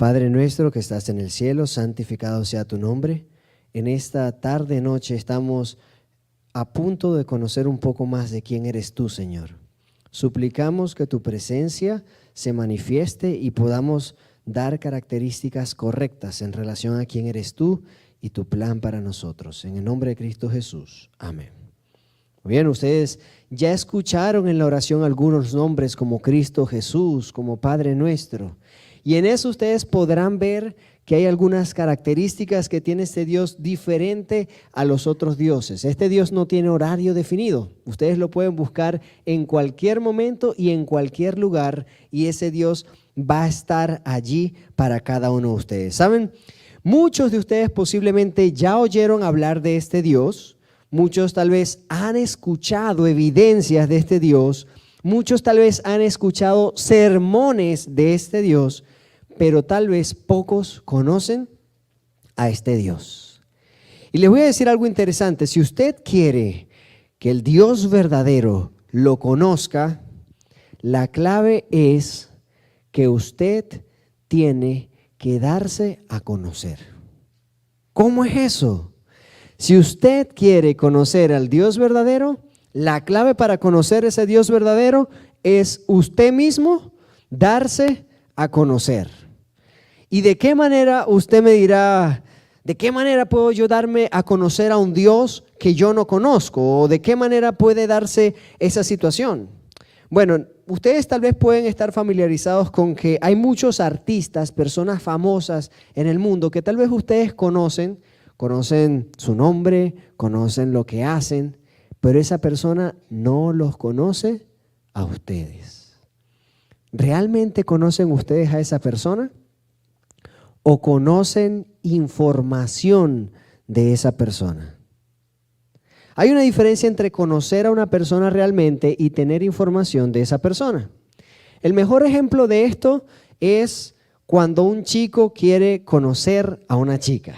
Padre nuestro que estás en el cielo, santificado sea tu nombre. En esta tarde, noche, estamos a punto de conocer un poco más de quién eres tú, Señor. Suplicamos que tu presencia se manifieste y podamos dar características correctas en relación a quién eres tú y tu plan para nosotros. En el nombre de Cristo Jesús. Amén. Muy bien, ustedes ya escucharon en la oración algunos nombres como Cristo Jesús, como Padre Nuestro. Y en eso ustedes podrán ver que hay algunas características que tiene este Dios diferente a los otros dioses. Este Dios no tiene horario definido. Ustedes lo pueden buscar en cualquier momento y en cualquier lugar, y ese Dios va a estar allí para cada uno de ustedes. ¿Saben? Muchos de ustedes posiblemente ya oyeron hablar de este Dios. Muchos tal vez han escuchado evidencias de este Dios. Muchos tal vez han escuchado sermones de este Dios, pero tal vez pocos conocen a este Dios. Y les voy a decir algo interesante. Si usted quiere que el Dios verdadero lo conozca, la clave es que usted tiene que darse a conocer. ¿Cómo es eso? Si usted quiere conocer al Dios verdadero, la clave para conocer ese Dios verdadero es usted mismo darse a conocer. ¿Y de qué manera usted me dirá, de qué manera puedo yo darme a conocer a un Dios que yo no conozco? ¿O de qué manera puede darse esa situación? Bueno, ustedes tal vez pueden estar familiarizados con que hay muchos artistas, personas famosas en el mundo que tal vez ustedes conocen su nombre, conocen lo que hacen, pero esa persona no los conoce a ustedes. ¿Realmente conocen ustedes a esa persona? ¿O conocen información de esa persona? Hay una diferencia entre conocer a una persona realmente y tener información de esa persona. El mejor ejemplo de esto es cuando un chico quiere conocer a una chica.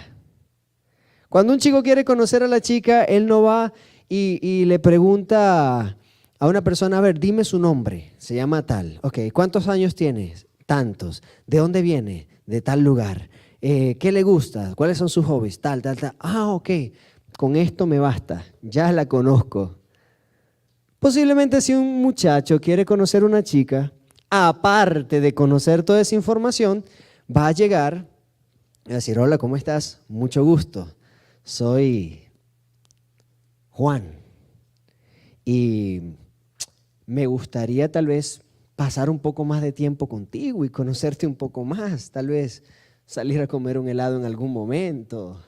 Cuando un chico quiere conocer a la chica, él no va y le pregunta a una persona, a ver, dime su nombre, se llama tal. Ok, ¿cuántos años tienes? Tantos. ¿De dónde viene? De tal lugar. ¿Qué le gusta? ¿Cuáles son sus hobbies? Tal. Ah, ok, con esto me basta, ya la conozco. Posiblemente si un muchacho quiere conocer a una chica, aparte de conocer toda esa información, va a llegar a decir, hola, ¿cómo estás? Mucho gusto, soy Juan y me gustaría tal vez pasar un poco más de tiempo contigo y conocerte un poco más, tal vez salir a comer un helado en algún momento.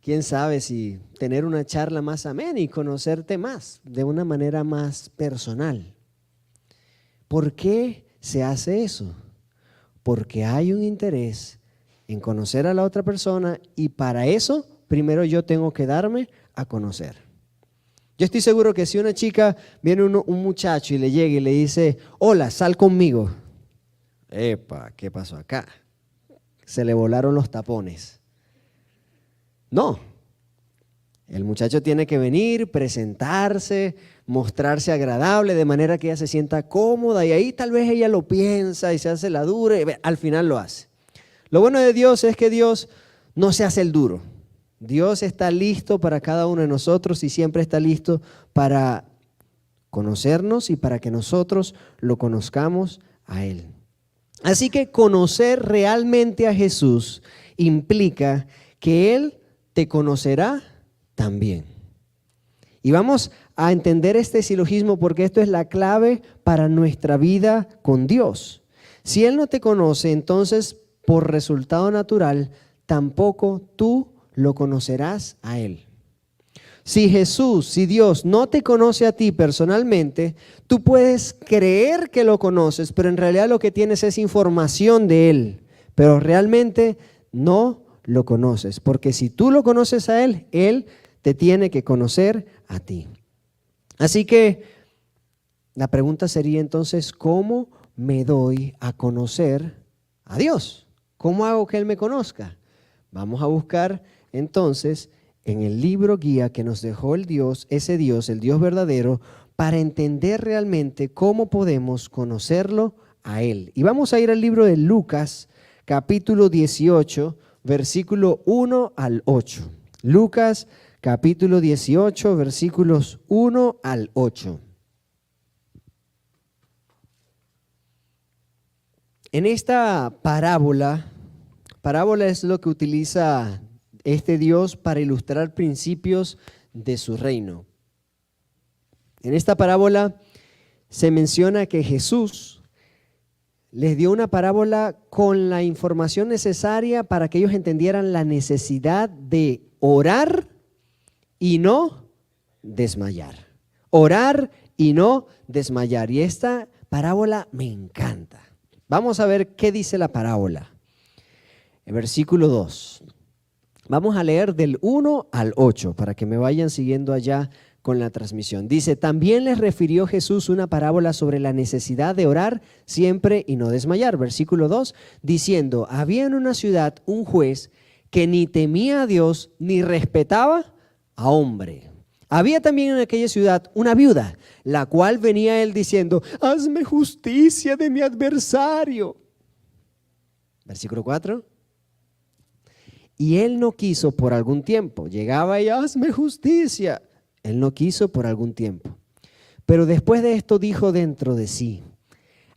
Quién sabe si tener una charla más amena y conocerte más, de una manera más personal. ¿Por qué se hace eso? Porque hay un interés en conocer a la otra persona y para eso primero yo tengo que darme a conocer. Yo estoy seguro que si una chica viene un muchacho y le llega y le dice, hola, sal conmigo. Epa, ¿qué pasó acá? Se le volaron los tapones. No, el muchacho tiene que venir, presentarse, mostrarse agradable de manera que ella se sienta cómoda y ahí tal vez ella lo piensa y se hace la dura y al final lo hace. Lo bueno de Dios es que Dios no se hace el duro. Dios está listo para cada uno de nosotros y siempre está listo para conocernos y para que nosotros lo conozcamos a Él. Así que conocer realmente a Jesús implica que Él te conocerá también. Y vamos a entender este silogismo porque esto es la clave para nuestra vida con Dios. Si Él no te conoce, entonces por resultado natural, tampoco tú lo conocerás a Él. Si Dios no te conoce a ti personalmente, tú puedes creer que lo conoces, pero en realidad lo que tienes es información de Él, pero realmente no lo conoces, porque si tú lo conoces a Él, Él te tiene que conocer a ti. Así que la pregunta sería entonces, ¿cómo me doy a conocer a Dios? ¿Cómo hago que Él me conozca? Vamos a buscar entonces en el libro guía que nos dejó el Dios, ese Dios, el Dios verdadero, para entender realmente cómo podemos conocerlo a Él. Y vamos a ir al libro de Lucas, capítulo 18, versículo 1 al 8. Lucas, capítulo 18, versículos 1 al 8. En esta parábola es lo que utiliza este Dios para ilustrar principios de su reino. En esta parábola se menciona que Jesús les dio una parábola con la información necesaria para que ellos entendieran la necesidad de orar y no desmayar. Orar y no desmayar. Y esta parábola me encanta. Vamos a ver qué dice la parábola. El versículo 2. Vamos a leer del 1 al 8 para que me vayan siguiendo allá con la transmisión. Dice, también les refirió Jesús una parábola sobre la necesidad de orar siempre y no desmayar. Versículo 2, diciendo, había en una ciudad un juez que ni temía a Dios ni respetaba a hombre. Había también en aquella ciudad una viuda, la cual venía a él diciendo, hazme justicia de mi adversario. Versículo 4. Y él no quiso por algún tiempo. Llegaba y hazme justicia. Él no quiso por algún tiempo. Pero después de esto dijo dentro de sí,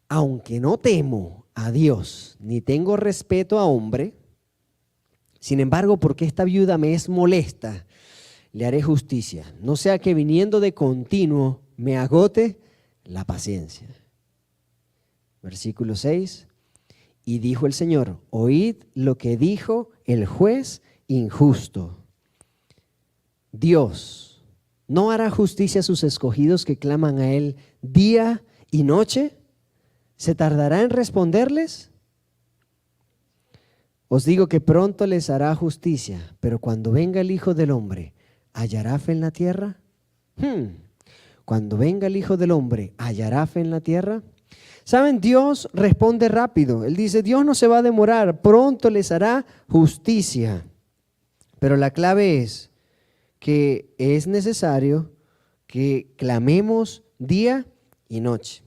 aunque no temo a Dios ni tengo respeto a hombre, sin embargo, porque esta viuda me es molesta, le haré justicia, no sea que viniendo de continuo me agote la paciencia. Versículo 6. Y dijo el Señor, oíd lo que dijo el juez injusto. Dios ¿no hará justicia a sus escogidos que claman a Él día y noche? ¿Se tardará en responderles? Os digo que pronto les hará justicia, pero cuando venga el Hijo del Hombre, ¿hallará fe en la tierra? Cuando venga el Hijo del Hombre, ¿hallará fe en la tierra? ¿Saben? Dios responde rápido. Él dice, Dios no se va a demorar, pronto les hará justicia. Pero la clave es que es necesario que clamemos día y noche.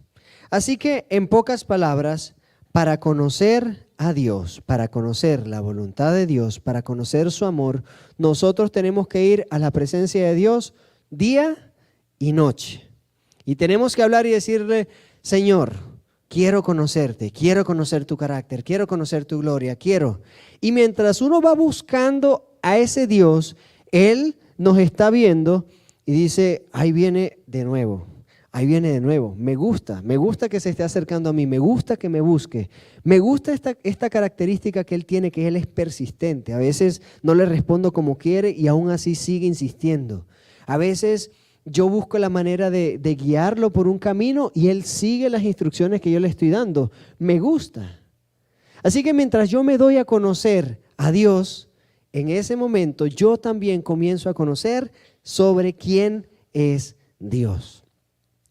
Así que, en pocas palabras, para conocer a Dios, para conocer la voluntad de Dios, para conocer su amor, nosotros tenemos que ir a la presencia de Dios día y noche. Y tenemos que hablar y decirle, Señor, quiero conocerte, quiero conocer tu carácter, quiero conocer tu gloria, quiero. Y mientras uno va buscando a ese Dios, Él nos está viendo y dice, ahí viene de nuevo. Ahí viene de nuevo, me gusta que se esté acercando a mí, me gusta que me busque, me gusta esta característica que él tiene, que él es persistente. A veces no le respondo como quiere y aún así sigue insistiendo. A veces yo busco la manera de guiarlo por un camino y él sigue las instrucciones que yo le estoy dando. Me gusta. Así que mientras yo me doy a conocer a Dios, en ese momento yo también comienzo a conocer sobre quién es Dios.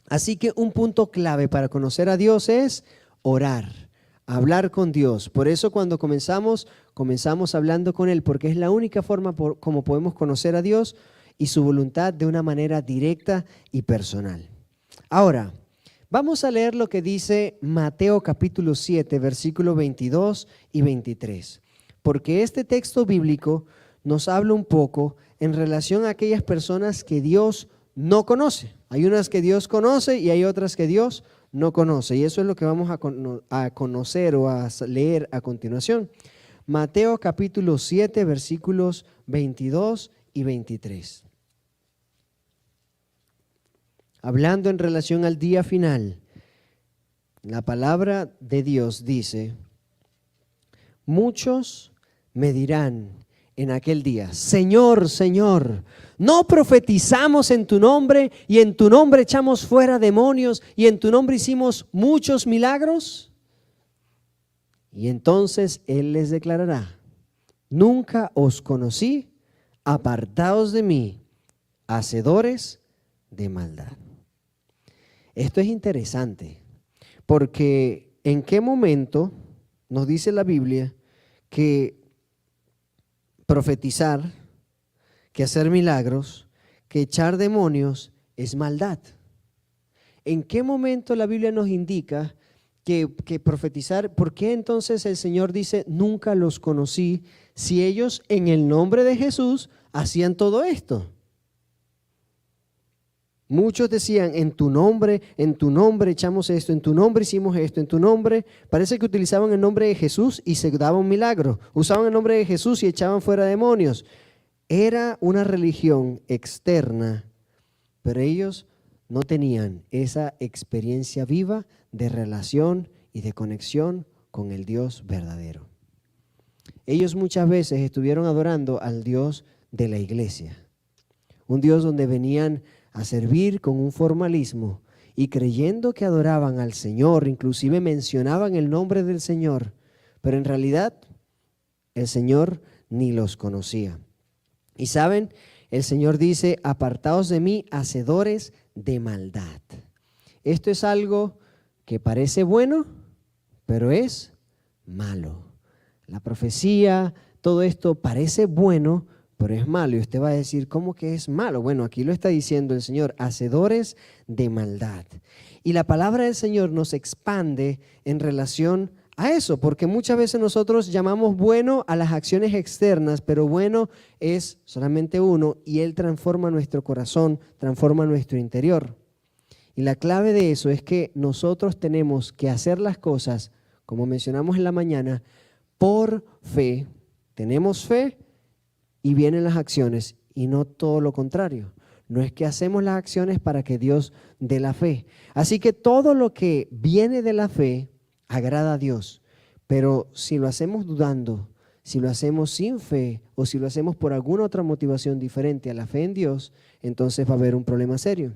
Así que un punto clave para conocer a Dios es orar, hablar con Dios. Por eso cuando comenzamos hablando con Él, porque es la única forma como podemos conocer a Dios y su voluntad de una manera directa y personal. Ahora, vamos a leer lo que dice Mateo capítulo 7, versículos 22 y 23. Porque este texto bíblico nos habla un poco en relación a aquellas personas que Dios no conoce. Hay unas que Dios conoce y hay otras que Dios no conoce. Y eso es lo que vamos a conocer o a leer a continuación. Mateo capítulo 7, versículos 22 y 23. Hablando en relación al día final, la palabra de Dios dice, muchos me dirán en aquel día, Señor, Señor, ¿no profetizamos en tu nombre y en tu nombre echamos fuera demonios y en tu nombre hicimos muchos milagros? Y entonces Él les declarará, nunca os conocí, apartaos de mí, hacedores de maldad. Esto es interesante, porque ¿en qué momento nos dice la Biblia que profetizar, que hacer milagros, que echar demonios es maldad? ¿En qué momento la Biblia nos indica que profetizar. ¿Por qué entonces el Señor dice, nunca los conocí, si ellos en el nombre de Jesús hacían todo esto? Muchos decían, en tu nombre echamos esto, en tu nombre hicimos esto, en tu nombre. Parece que utilizaban el nombre de Jesús y se daba un milagro. Usaban el nombre de Jesús y echaban fuera demonios. Era una religión externa, pero ellos no tenían esa experiencia viva de relación y de conexión con el Dios verdadero. Ellos muchas veces estuvieron adorando al Dios de la iglesia, un Dios donde venían a servir con un formalismo y creyendo que adoraban al Señor, inclusive mencionaban el nombre del Señor, pero en realidad el Señor ni los conocía. Y saben, el Señor dice, apartaos de mí, hacedores de maldad. Esto es algo que parece bueno, pero es malo. La profecía, todo esto parece bueno, pero es malo. Y usted va a decir, ¿cómo que es malo? Bueno, aquí lo está diciendo el Señor, hacedores de maldad. Y la palabra del Señor nos expande en relación a eso, porque muchas veces nosotros llamamos bueno a las acciones externas, pero bueno es solamente uno y Él transforma nuestro corazón, transforma nuestro interior. Y la clave de eso es que nosotros tenemos que hacer las cosas, como mencionamos en la mañana, por fe. Tenemos fe y vienen las acciones y no todo lo contrario. No es que hacemos las acciones para que Dios dé la fe. Así que todo lo que viene de la fe agrada a Dios, pero si lo hacemos dudando, si lo hacemos sin fe o si lo hacemos por alguna otra motivación diferente a la fe en Dios, entonces va a haber un problema serio.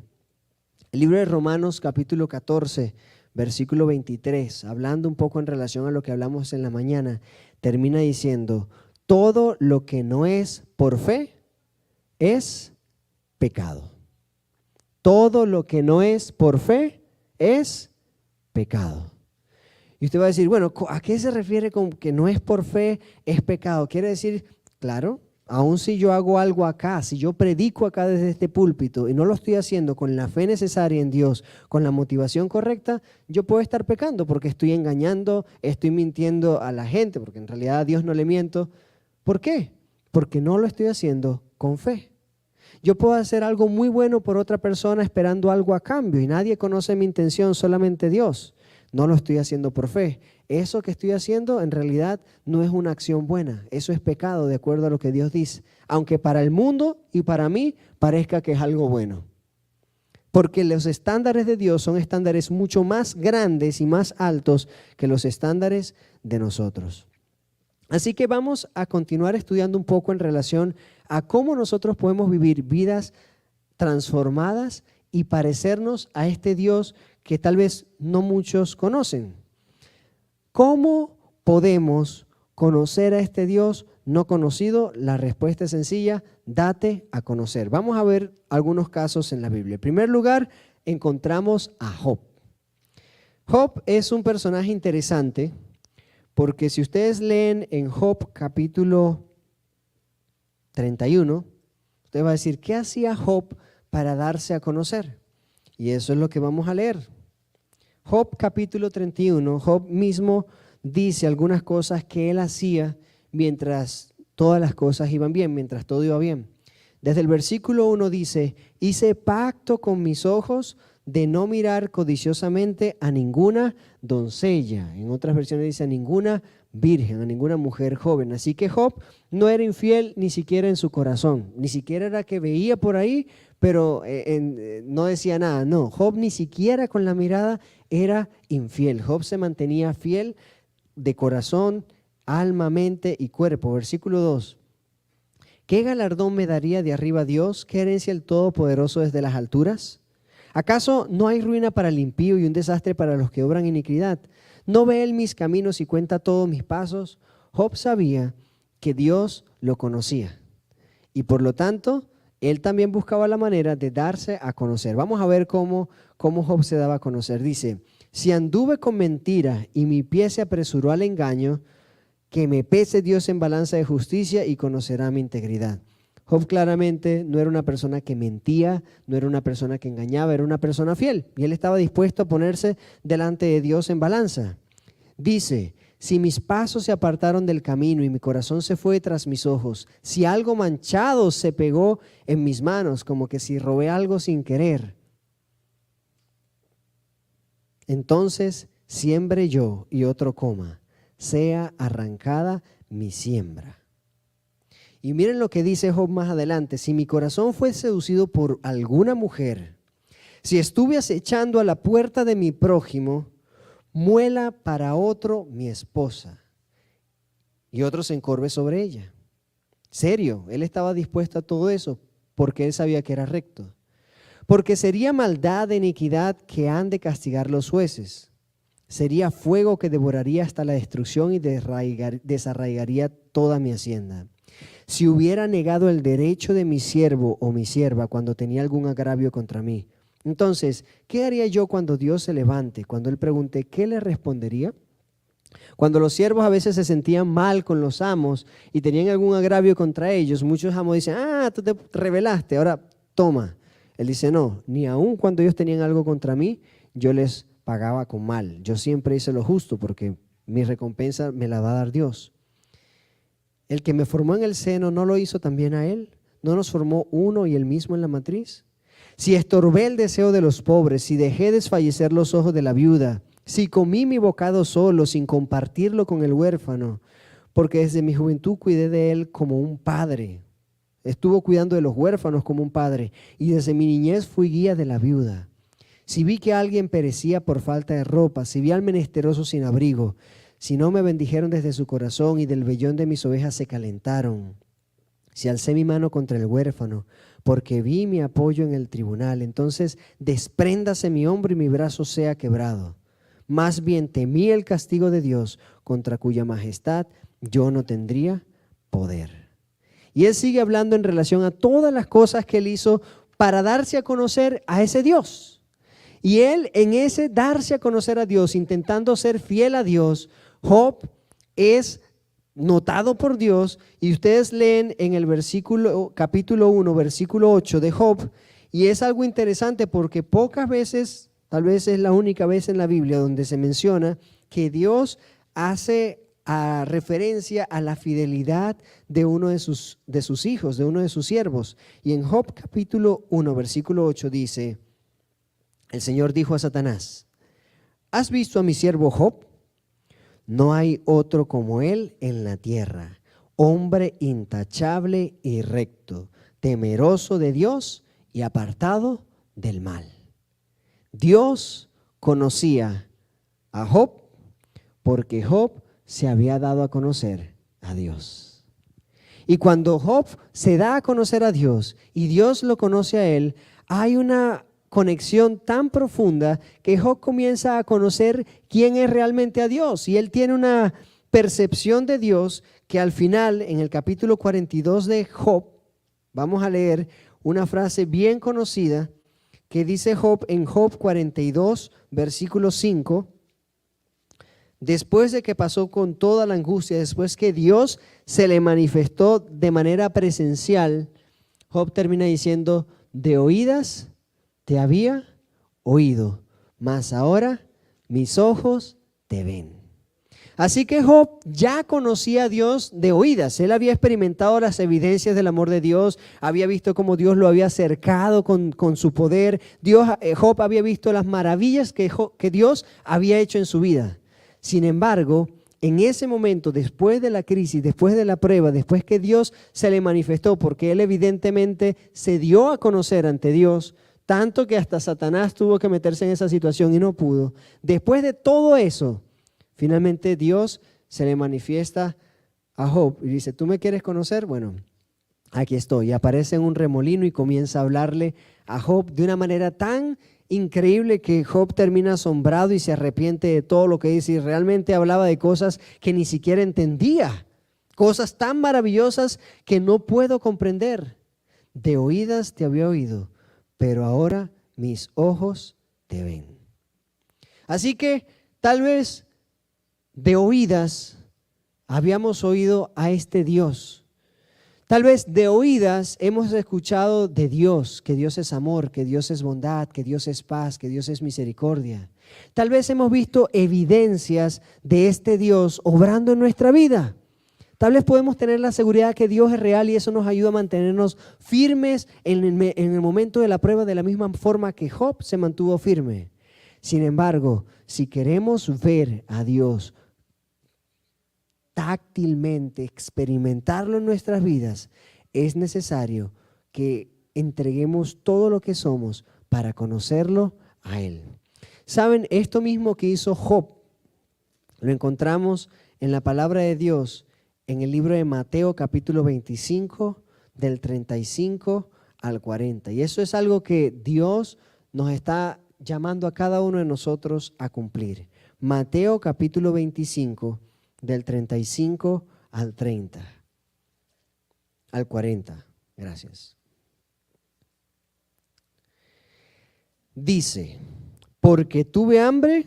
El libro de Romanos capítulo 14, versículo 23, hablando un poco en relación a lo que hablamos en la mañana, termina diciendo, todo lo que no es por fe es pecado. Todo lo que no es por fe es pecado. Y usted va a decir, bueno, ¿a qué se refiere con que no es por fe, es pecado? Quiere decir, claro, aun si yo hago algo acá, si yo predico acá desde este púlpito y no lo estoy haciendo con la fe necesaria en Dios, con la motivación correcta, yo puedo estar pecando porque estoy engañando, estoy mintiendo a la gente, porque en realidad a Dios no le miento. ¿Por qué? Porque no lo estoy haciendo con fe. Yo puedo hacer algo muy bueno por otra persona esperando algo a cambio y nadie conoce mi intención, solamente Dios. No lo estoy haciendo por fe. Eso que estoy haciendo en realidad no es una acción buena. Eso es pecado de acuerdo a lo que Dios dice. Aunque para el mundo y para mí parezca que es algo bueno. Porque los estándares de Dios son estándares mucho más grandes y más altos que los estándares de nosotros. Así que vamos a continuar estudiando un poco en relación a cómo nosotros podemos vivir vidas transformadas y parecernos a este Dios que tal vez no muchos conocen. ¿Cómo podemos conocer a este Dios no conocido? La respuesta es sencilla, date a conocer. Vamos a ver algunos casos en la Biblia. En primer lugar, encontramos a Job. Job es un personaje interesante porque si ustedes leen en Job capítulo 31, usted va a decir, ¿qué hacía Job para darse a conocer? Y eso es lo que vamos a leer. Job capítulo 31, Job mismo dice algunas cosas que él hacía mientras todas las cosas iban bien, mientras todo iba bien. Desde el versículo 1 dice, hice pacto con mis ojos de no mirar codiciosamente a ninguna doncella. En otras versiones dice a ninguna virgen, a ninguna mujer joven. Así que Job no era infiel ni siquiera en su corazón, ni siquiera era que veía por ahí, pero no decía nada. No, Job ni siquiera con la mirada era infiel. Job se mantenía fiel de corazón, alma, mente y cuerpo. Versículo 2. ¿Qué galardón me daría de arriba Dios? ¿Qué herencia el Todopoderoso desde las alturas? ¿Acaso no hay ruina para el impío y un desastre para los que obran iniquidad? ¿No ve él mis caminos y cuenta todos mis pasos? Job sabía que Dios lo conocía y por lo tanto él también buscaba la manera de darse a conocer. Vamos a ver cómo Job se daba a conocer. Dice, si anduve con mentira y mi pie se apresuró al engaño, que me pese Dios en balanza de justicia y conocerá mi integridad. Job claramente no era una persona que mentía, no era una persona que engañaba, era una persona fiel. Y él estaba dispuesto a ponerse delante de Dios en balanza. Dice, si mis pasos se apartaron del camino y mi corazón se fue tras mis ojos, si algo manchado se pegó en mis manos, como que si robé algo sin querer, entonces siembre yo y otro coma, sea arrancada mi siembra. Y miren lo que dice Job más adelante, si mi corazón fue seducido por alguna mujer, si estuve acechando a la puerta de mi prójimo, muela para otro mi esposa, y otro se encorve sobre ella. Serio, él estaba dispuesto a todo eso porque él sabía que era recto. Porque sería maldad de iniquidad que han de castigar los jueces. Sería fuego que devoraría hasta la destrucción y desarraigaría toda mi hacienda. Si hubiera negado el derecho de mi siervo o mi sierva cuando tenía algún agravio contra mí, entonces, ¿qué haría yo cuando Dios se levante? Cuando Él pregunte, ¿qué le respondería? Cuando los siervos a veces se sentían mal con los amos y tenían algún agravio contra ellos, muchos amos dicen, tú te rebelaste, ahora toma. Él dice, no, ni aun cuando ellos tenían algo contra mí, yo les pagaba con mal. Yo siempre hice lo justo porque mi recompensa me la va a dar Dios. El que me formó en el seno, ¿no lo hizo también a Él? ¿No nos formó uno y el mismo en la matriz? Si estorbé el deseo de los pobres, si dejé desfallecer los ojos de la viuda, si comí mi bocado solo sin compartirlo con el huérfano, porque desde mi juventud cuidé de él como un padre. Estuvo cuidando de los huérfanos como un padre, y desde mi niñez fui guía de la viuda. Si vi que alguien perecía por falta de ropa, si vi al menesteroso sin abrigo, si no me bendijeron desde su corazón y del vellón de mis ovejas se calentaron, si alcé mi mano contra el huérfano, porque vi mi apoyo en el tribunal, entonces despréndase mi hombro y mi brazo sea quebrado. Más bien temí el castigo de Dios, contra cuya majestad yo no tendría poder. Y él sigue hablando en relación a todas las cosas que él hizo para darse a conocer a ese Dios. Y él en ese darse a conocer a Dios, intentando ser fiel a Dios, Job es notado por Dios, y ustedes leen en el capítulo 1, versículo 8 de Job, y es algo interesante porque pocas veces, tal vez es la única vez en la Biblia donde se menciona que Dios hace referencia a la fidelidad de uno de sus hijos, de uno de sus siervos. Y en Job capítulo 1, versículo 8 dice, el Señor dijo a Satanás, ¿has visto a mi siervo Job? No hay otro como él en la tierra, hombre intachable y recto, temeroso de Dios y apartado del mal. Dios conocía a Job porque Job se había dado a conocer a Dios. Y cuando Job se da a conocer a Dios y Dios lo conoce a él, hay una conexión tan profunda que Job comienza a conocer quién es realmente a Dios, y él tiene una percepción de Dios que al final, en el capítulo 42 de Job, vamos a leer una frase bien conocida que dice Job en Job 42, versículo 5, después de que pasó con toda la angustia, después que Dios se le manifestó de manera presencial, Job termina diciendo, de oídas te había oído, mas ahora mis ojos te ven. Así que Job ya conocía a Dios de oídas. Él había experimentado las evidencias del amor de Dios, había visto cómo Dios lo había acercado con su poder. Job había visto las maravillas que Dios había hecho en su vida. Sin embargo, en ese momento, después de la crisis, después de la prueba, después que Dios se le manifestó, porque él evidentemente se dio a conocer ante Dios, tanto que hasta Satanás tuvo que meterse en esa situación y no pudo. Después de todo eso, finalmente Dios se le manifiesta a Job y dice, ¿tú me quieres conocer? Bueno, aquí estoy. Y aparece en un remolino y comienza a hablarle a Job de una manera tan increíble que Job termina asombrado y se arrepiente de todo lo que dice, y realmente hablaba de cosas que ni siquiera entendía, cosas tan maravillosas que no puedo comprender. De oídas te había oído, pero ahora mis ojos te ven. Así que tal vez de oídas habíamos oído a este Dios. Tal vez de oídas hemos escuchado de Dios, que Dios es amor, que Dios es bondad, que Dios es paz, que Dios es misericordia. Tal vez hemos visto evidencias de este Dios obrando en nuestra vida. Tal vez podemos tener la seguridad que Dios es real y eso nos ayuda a mantenernos firmes en el momento de la prueba, de la misma forma que Job se mantuvo firme. Sin embargo, si queremos ver a Dios táctilmente, experimentarlo en nuestras vidas, es necesario que entreguemos todo lo que somos para conocerlo a Él. ¿Saben? Esto mismo que hizo Job, lo encontramos en la palabra de Dios en el libro de Mateo capítulo 25, del 35 al 40. Y eso es algo que Dios nos está llamando a cada uno de nosotros a cumplir. Mateo capítulo 25, del 35 al 30, al 40. Gracias. Dice, porque tuve hambre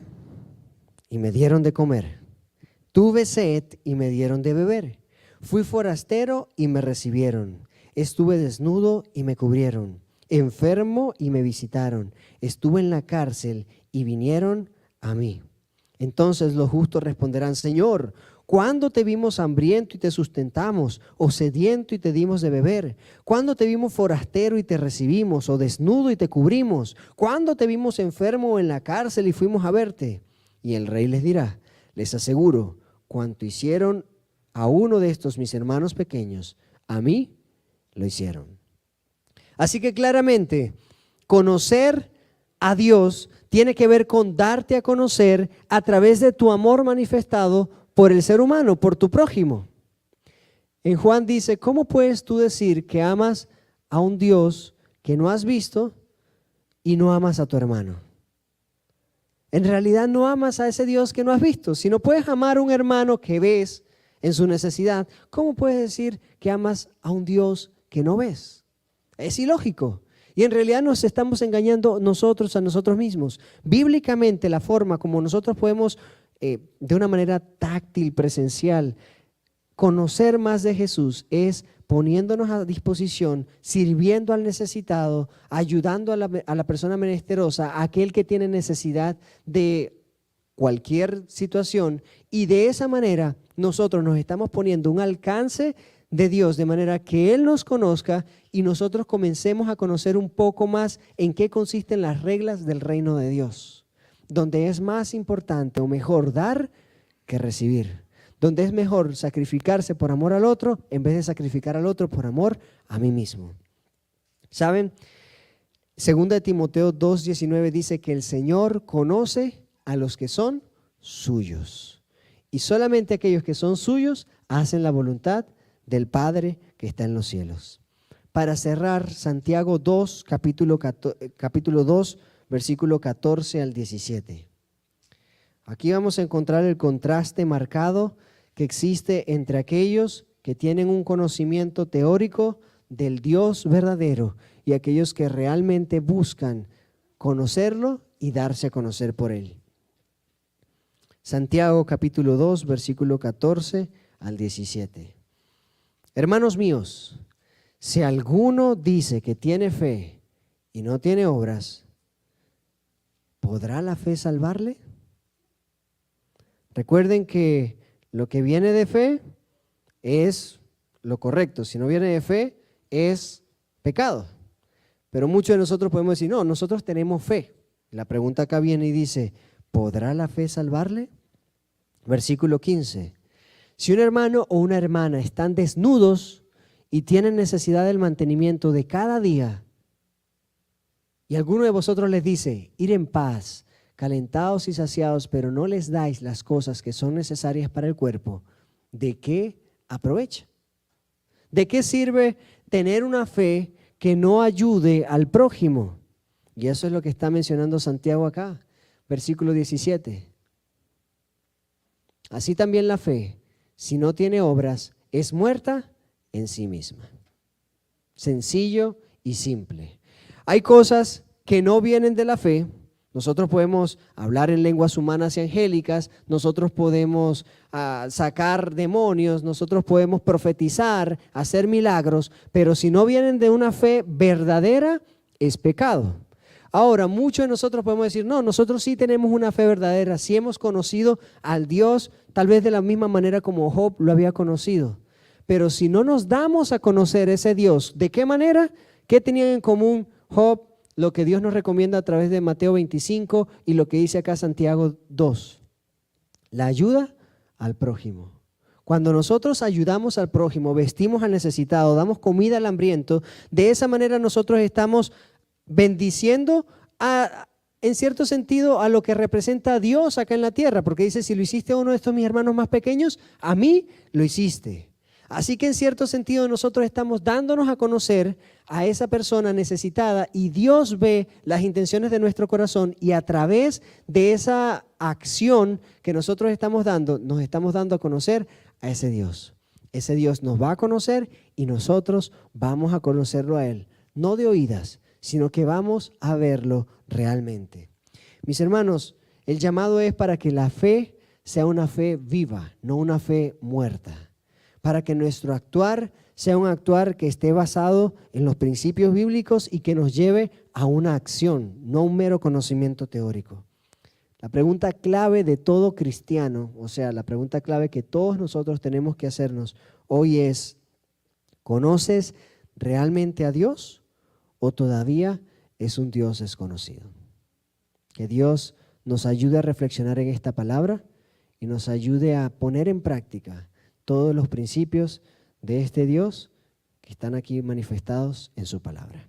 y me dieron de comer. Tuve sed y me dieron de beber. Fui forastero y me recibieron. Estuve desnudo y me cubrieron. Enfermo y me visitaron. Estuve en la cárcel y vinieron a mí. Entonces los justos responderán, Señor, ¿cuándo te vimos hambriento y te sustentamos, o sediento y te dimos de beber? ¿Cuándo te vimos forastero y te recibimos, o desnudo y te cubrimos? ¿Cuándo te vimos enfermo o en la cárcel y fuimos a verte? Y el rey les dirá, les aseguro, cuanto hicieron a uno de estos mis hermanos pequeños, a mí lo hicieron. Así que claramente, conocer a Dios tiene que ver con darte a conocer a través de tu amor manifestado por el ser humano, por tu prójimo. En Juan dice, ¿cómo puedes tú decir que amas a un Dios que no has visto y no amas a tu hermano? En realidad no amas a ese Dios que no has visto. Si no puedes amar a un hermano que ves en su necesidad, ¿cómo puedes decir que amas a un Dios que no ves? Es ilógico. Y en realidad nos estamos engañando nosotros a nosotros mismos. Bíblicamente, la forma como nosotros podemos, de una manera táctil, presencial, conocer más de Jesús es poniéndonos a disposición, sirviendo al necesitado, ayudando a la persona menesterosa, a aquel que tiene necesidad de cualquier situación. Y de esa manera nosotros nos estamos poniendo un alcance de Dios, de manera que Él nos conozca y nosotros comencemos a conocer un poco más en qué consisten las reglas del reino de Dios, donde es más importante o mejor dar que recibir, donde es mejor sacrificarse por amor al otro en vez de sacrificar al otro por amor a mí mismo. ¿Saben? 2 Timoteo 2:19 dice que el Señor conoce a los que son suyos y solamente aquellos que son suyos hacen la voluntad del Padre que está en los cielos. Para cerrar, Santiago 2, capítulo 2, versículo 14 al 17. Aquí vamos a encontrar el contraste marcado que existe entre aquellos que tienen un conocimiento teórico del Dios verdadero y aquellos que realmente buscan conocerlo y darse a conocer por Él. Santiago capítulo 2, versículo 14 al 17. Hermanos míos, si alguno dice que tiene fe y no tiene obras, ¿podrá la fe salvarle? Recuerden que lo que viene de fe es lo correcto. Si no viene de fe, es pecado. Pero muchos de nosotros podemos decir, no, nosotros tenemos fe. La pregunta acá viene y dice, ¿podrá la fe salvarle? Versículo 15. Si un hermano o una hermana están desnudos y tienen necesidad del mantenimiento de cada día, y alguno de vosotros les dice, ir en paz, calentados y saciados, pero no les dais las cosas que son necesarias para el cuerpo, ¿de qué aprovecha? ¿De qué sirve tener una fe que no ayude al prójimo? Y eso es lo que está mencionando Santiago acá, versículo 17. Así también la fe, si no tiene obras, es muerta en sí misma. Sencillo y simple. Hay cosas que no vienen de la fe, Nosotros podemos hablar en lenguas humanas y angélicas, nosotros podemos sacar demonios, nosotros podemos profetizar, hacer milagros, pero si no vienen de una fe verdadera, es pecado. Ahora, muchos de nosotros podemos decir, no, nosotros sí tenemos una fe verdadera, sí hemos conocido al Dios, tal vez de la misma manera como Job lo había conocido. Pero si no nos damos a conocer ese Dios, ¿de qué manera? ¿Qué tenían en común Job, lo que Dios nos recomienda a través de Mateo 25 y lo que dice acá Santiago 2? La ayuda al prójimo. Cuando nosotros ayudamos al prójimo, vestimos al necesitado, damos comida al hambriento, de esa manera nosotros estamos bendiciendo en cierto sentido a lo que representa a Dios acá en la tierra, porque dice, si lo hiciste a uno de estos mis hermanos más pequeños, a mí lo hiciste. Así que en cierto sentido nosotros estamos dándonos a conocer a esa persona necesitada y Dios ve las intenciones de nuestro corazón y a través de esa acción que nosotros estamos dando, nos estamos dando a conocer a ese Dios. Ese Dios nos va a conocer y nosotros vamos a conocerlo a Él, no de oídas, sino que vamos a verlo realmente. Mis hermanos, el llamado es para que la fe sea una fe viva, no una fe muerta. Para que nuestro actuar sea un actuar que esté basado en los principios bíblicos y que nos lleve a una acción, no un mero conocimiento teórico. La pregunta clave de todo cristiano, o sea, la pregunta clave que todos nosotros tenemos que hacernos hoy es, ¿conoces realmente a Dios o todavía es un Dios desconocido? Que Dios nos ayude a reflexionar en esta palabra y nos ayude a poner en práctica todos los principios de este Dios que están aquí manifestados en su palabra.